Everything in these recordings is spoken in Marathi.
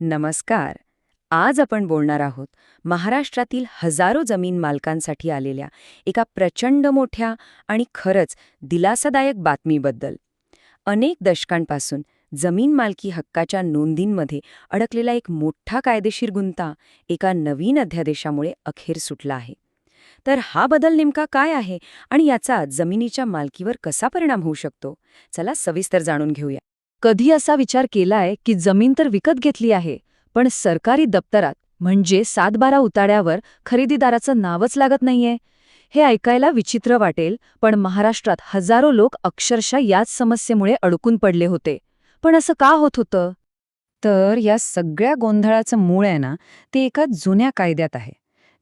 नमस्कार. आज आपण बोलणार आहोत महाराष्ट्रातील हजारो जमीन मालकांसाठी आलेल्या एका प्रचंड मोठ्या आणि खरंच दिलासादायक बातमीबद्दल. अनेक दशकांपासून जमीन मालकी हक्काच्या नोंदींमध्ये अडकलेला एक मोठा कायदेशीर गुंता एका नवीन अध्यादेशामुळे अखेर सुटला आहे. तर हा बदल नेमका काय आहे आणि याचा जमिनीच्या मालकीवर कसा परिणाम होऊ शकतो? चला सविस्तर जाणून घेऊया. कधी असा विचार केलाय की जमीन तर विकत घेतली आहे, पण सरकारी दप्तरात म्हणजे 7/12 उताड्यावर खरेदीदाराचं नावच लागत नाहीये? हे ऐकायला विचित्र वाटेल, पण महाराष्ट्रात हजारो लोक अक्षरशः याच समस्येमुळे अडकून पडले होते. पण असं का होत होतं? तर या सगळ्या गोंधळाचं मूळ आहे ना, ते एका जुन्या कायद्यात आहे,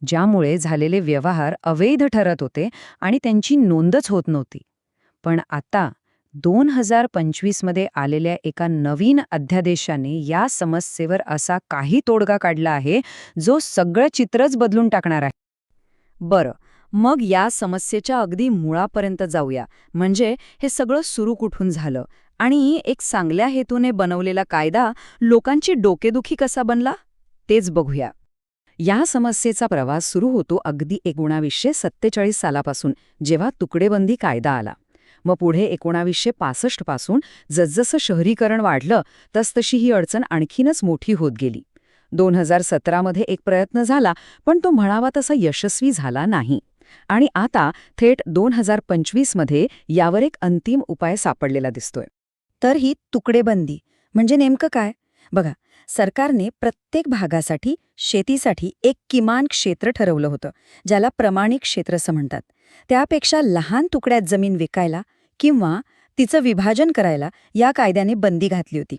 ज्यामुळे झालेले व्यवहार अवैध ठरत होते आणि त्यांची नोंदच होत नव्हती. पण आता 2025 मध्ये आलेल्या एका नवीन अध्यादेशाने या समस्येवर असा काही तोडगा काढला आहे, जो सगळं चित्रच बदलून टाकणार आहे. बरं, मग या समस्येच्या अगदी मुळापर्यंत जाऊया. म्हणजे हे सगळं सुरू कुठून झालं आणि एक चांगल्या हेतूने बनवलेला कायदा लोकांची डोकेदुखी कसा बनला, तेच बघूया. या समस्येचा प्रवास सुरू होतो अगदी 1947 सालापासून, जेव्हा तुकडेबंदी कायदा आला. मग पुढे 1965 पासून जसजसं शहरीकरण वाढलं तसतशी ही अडचण आणखीनच मोठी होत गेली. 2017 मध्ये एक प्रयत्न झाला, पण तो म्हणावा तसा यशस्वी झाला नाही. आणि आता थेट 2025 मध्ये यावर एक अंतिम उपाय सापडलेला दिसतोय. तर ही तुकडेबंदी म्हणजे नेमकं काय? बघा, सरकारने प्रत्येक भागासाठी शेतीसाठी एक किमान क्षेत्र ठरवलं होतं, ज्याला प्रमाणित क्षेत्र असं म्हणतात. त्यापेक्षा लहान तुकड्यात जमीन विकायला किंवा तिचं विभाजन करायला या कायद्याने बंदी घातली होती.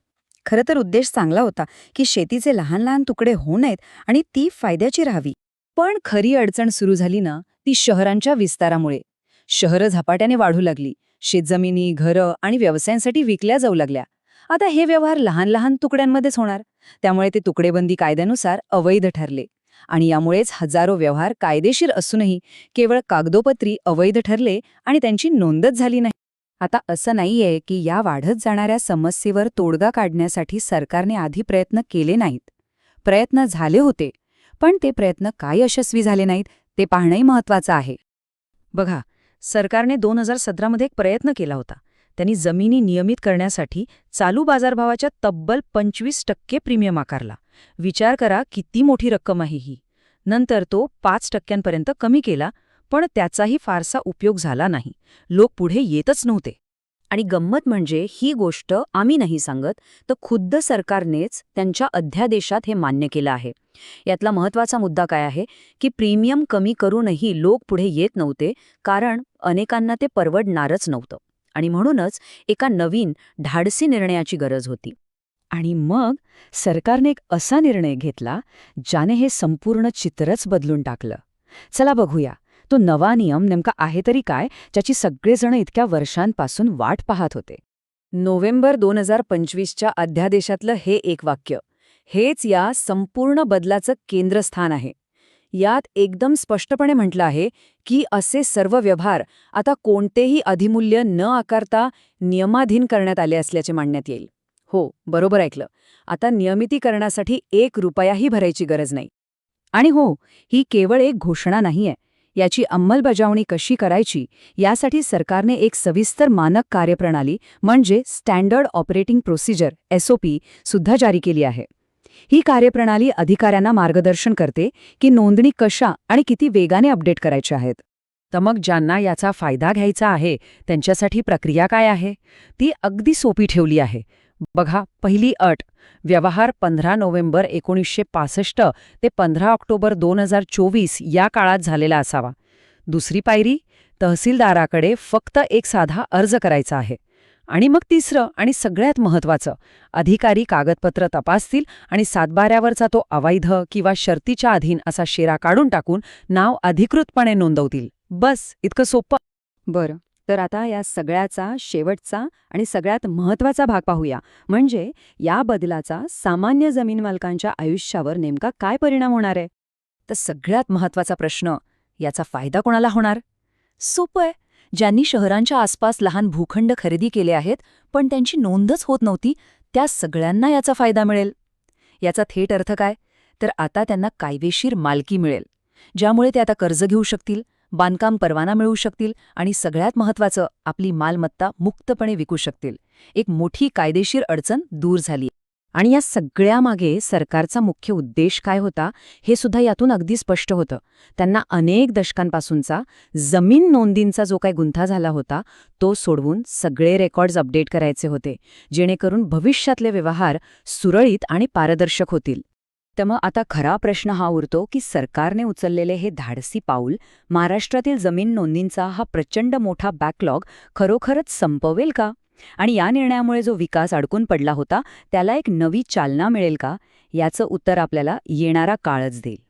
खरं तर उद्देश चांगला होता की शेतीचे लहान लहान तुकडे होऊ नयेत आणि ती फायद्याची राहावी. पण खरी अडचण सुरू झाली ना, ती शहरांच्या विस्तारामुळे. शहरं झपाट्याने वाढू लागली, शेतजमिनी, घरं आणि व्यवसायांसाठी विकल्या जाऊ लागल्या. आता हे व्यवहार लहान लहान तुकड्यांमध्येच होणार, त्यामुळे ते तुकडेबंदी कायद्यानुसार अवैध ठरले. आणि यामुळेच हजारो व्यवहार कायदेशीर असूनही केवळ कागदोपत्री अवैध ठरले आणि त्यांची नोंदच झाली नाही. आता असं नाहीये की या वाढत जाणाऱ्या समस्येवर तोडगा काढण्यासाठी सरकारने आधी प्रयत्न केले नाहीत. प्रयत्न झाले होते, पण ते प्रयत्न काय यशस्वी झाले नाहीत ते पाहणंही महत्त्वाचं आहे. बघा, सरकारने 2017 मध्ये एक प्रयत्न केला होता. त्यांनी जमिनी नियमित करण्यासाठी चालू बाजारभावाच्या तब्बल 25% प्रीमियम आकारला. विचार करा किती मोठी रक्कम आहे ही. नंतर तो 5% कमी केला, पण त्याचाही फारसा उपयोग झाला नाही. लोक पुढे येतच नव्हते. आणि गंमत म्हणजे ही गोष्ट आम्ही नाही सांगत, तर खुद्द सरकारनेच त्यांच्या अध्यादेशात हे मान्य केलं आहे. यातला महत्त्वाचा मुद्दा काय आहे की प्रीमियम कमी करूनही लोक पुढे येत नव्हते, कारण अनेकांना ते परवडणारच नव्हतं. आणि म्हणूनच एका नवीन धाडसी निर्णयाची गरज होती. आणि मग सरकारने एक असा निर्णय घेतला ज्याने हे संपूर्ण चित्रच बदलून टाकलं. चला बघूया, तो नवा नियम नेमका आहे तरी काय, ज्याची सगळेजण इतक्या वर्षांपासून वाट पाहत होते. नोव्हेंबर 2025च्या अध्यादेशातलं हे एक वाक्य, हेच या संपूर्ण बदलाचं केंद्रस्थान आहे. यात एकदम स्पष्टपणे म्हटलं आहे की असे सर्व व्यवहार आता कोणतेही अधिमूल्य न आकारता नियमाधीन करण्यात आले असल्याचे मानण्यात येईल. हो, बरोबर ऐकलं. आता नियमितीकरणासाठी 1 रुपयाही भरायची गरज नाही. आणि हो, ही केवळ एक घोषणा नाहीये. याची अंमलबजावणी कशी करायची यासाठी सरकारने एक सविस्तर मानक कार्यप्रणाली म्हणजे स्टँडर्ड ऑपरेटिंग प्रोसिजर SOP सुद्धा जारी केली आहे. ही कार्यप्रणाली अधिकाऱ्यांना मार्गदर्शन करते की नोंदणी कशा आणि किती वेगाने अपडेट करायच्या आहेत. तर मग ज्यांना याचा फायदा घ्यायचा आहे त्यांच्यासाठी प्रक्रिया काय आहे ती अगदी सोपी ठेवली आहे. बघा, पहिली अट, व्यवहार 15 नोव्हेंबर 1965 ते 15 ऑक्टोबर 2024 या काळात झालेला असावा. दुसरी पायरी, तहसीलदाराकडे फक्त एक साधा अर्ज करायचा आहे. आणि मग तिसरं आणि सगळ्यात महत्त्वाचं, अधिकारी कागदपत्र तपासतील आणि 7/12वरचा तो अवैध किंवा शर्तीच्या अधीन असा शेरा काढून टाकून नाव अधिकृतपणे नोंदवतील. बस, इतकं सोपं. बरं, तर आता या सगळ्याचा शेवटचा आणि सगळ्यात महत्त्वाचा भाग पाहूया, म्हणजे या बदलाचा सामान्य जमीन मालकांच्या आयुष्यावर नेमका काय परिणाम होणार आहे. तर सगळ्यात महत्त्वाचा प्रश्न, याचा फायदा कोणाला होणार? सोपं आहे. ज्यांनी शहरांच्या आसपास लहान भूखंड खरेदी केले आहेत पण त्यांची नोंदच होत नव्हती, त्या सगळ्यांना याचा फायदा मिळेल. याचा थेट अर्थ काय? तर आता त्यांना कायदेशीर मालकी मिळेल, ज्यामुळे ते आता कर्ज घेऊ शकतील, बांधकाम परवाना मिळवू शकतील आणि सगळ्यात महत्त्वाचं, आपली मालमत्ता मुक्तपणे विकू शकतील. एक मोठी कायदेशीर अडचण दूर झाली. आणि या सगळ्यामागे सरकारचा मुख्य उद्देश काय होता हे सुद्धा यातून अगदी स्पष्ट होतं. त्यांना अनेक दशकांपासूनचा जमीन नोंदींचा जो काही गुंथा झाला होता तो सोडवून सगळे रेकॉर्ड्स अपडेट करायचे होते, जेणेकरून भविष्यातले व्यवहार सुरळीत आणि पारदर्शक होतील. तर मग आता खरा प्रश्न हा उरतो की सरकारने उचललेले हे धाडसी पाऊल महाराष्ट्रातील जमीन नोंदींचा हा प्रचंड मोठा बॅकलॉग खरोखरच संपवेल का? आणि या निर्णयामुळे जो विकास अडकून पडला होता त्याला एक नवी चालना मिळेल का? याचं उत्तर आपल्याला येणारा काळच देईल.